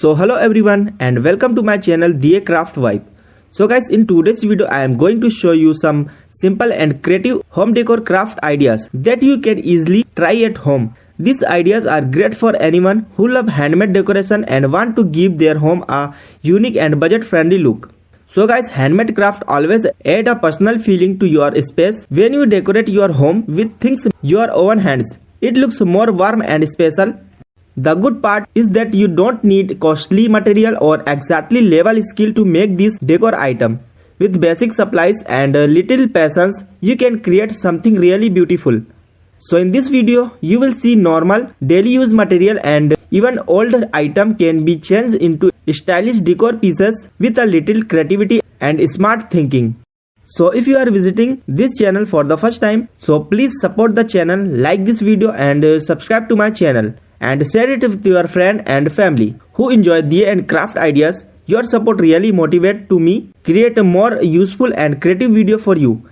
So hello everyone and welcome to my channel The Craft Vibe. So guys, in today's video I am going to show you some simple and creative home decor craft ideas that you can easily try at home. These ideas are great for anyone who love handmade decoration and want to give their home a unique and budget friendly look. So guys, handmade craft always add a personal feeling to your space. When you decorate your home with things your own hands, it looks more warm and special. The good part is that you don't need costly material or exactly level skill to make this decor item. With basic supplies and a little patience, you can create something really beautiful. So in this video, you will see normal, daily use material and even old item can be changed into stylish decor pieces with a little creativity and smart thinking. So if you are visiting this channel for the first time, so please support the channel, like this video and subscribe to my channel. And share it with your friend and family who enjoy the and craft ideas. Your support really motivates to me create a more useful and creative video for you.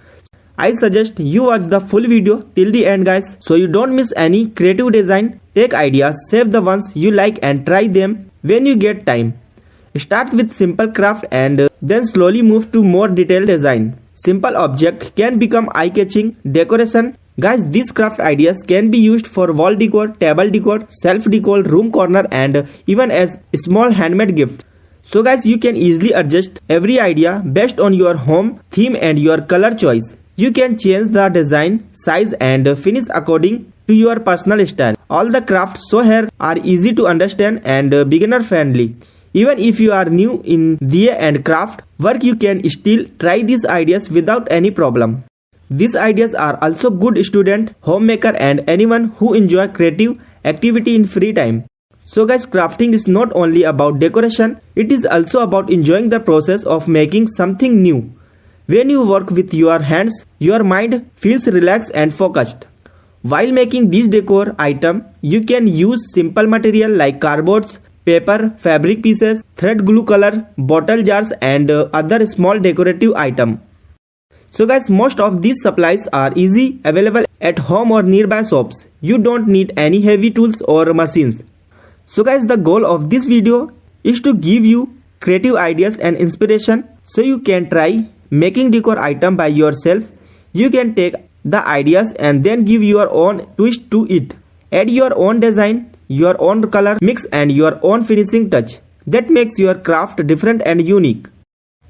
I suggest you watch the full video till the end guys, so you don't miss any creative design. Take ideas, save the ones you like and try them when you get time. Start with simple craft and then slowly move to more detailed design. Simple object can become eye-catching decoration. Guys, these craft ideas can be used for wall decor, table decor, shelf decor, room corner and even as small handmade gift. So guys, you can easily adjust every idea based on your home theme and your color choice. You can change the design, size and finish according to your personal style. All the crafts shown here are easy to understand and beginner friendly. Even if you are new in DIY and craft work, you can still try these ideas without any problem. These ideas are also good student, homemaker and anyone who enjoy creative activity in free time. So guys, crafting is not only about decoration, it is also about enjoying the process of making something new. When you work with your hands, your mind feels relaxed and focused. While making this decor item, you can use simple material like cardboards, paper, fabric pieces, thread glue color, bottle jars and other small decorative item. So guys, most of these supplies are easy available at home or nearby shops. You don't need any heavy tools or machines. So guys, the goal of this video is to give you creative ideas and inspiration so you can try making decor item by yourself. You can take the ideas and then give your own twist to it. Add your own design, your own color mix and your own finishing touch. That makes your craft different and unique.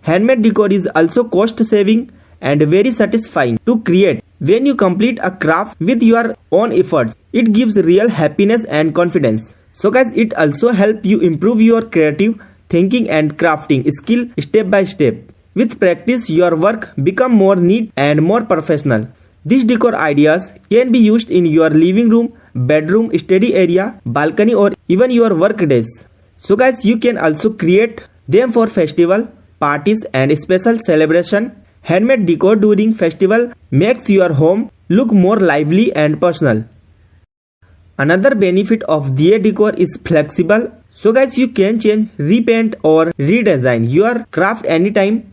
Handmade decor is also cost saving and very satisfying to create. When you complete a craft with your own efforts, it gives real happiness and confidence. So guys, it also helps you improve your creative thinking and crafting skill step by step. With practice, your work become more neat and more professional. These decor ideas can be used in your living room, bedroom, study area, balcony or even your work desk. So guys, you can also create them for festival, parties and special celebration. Handmade decor during festival makes your home look more lively and personal. Another benefit of DIY decor is flexible. So guys, you can change, repaint or redesign your craft anytime.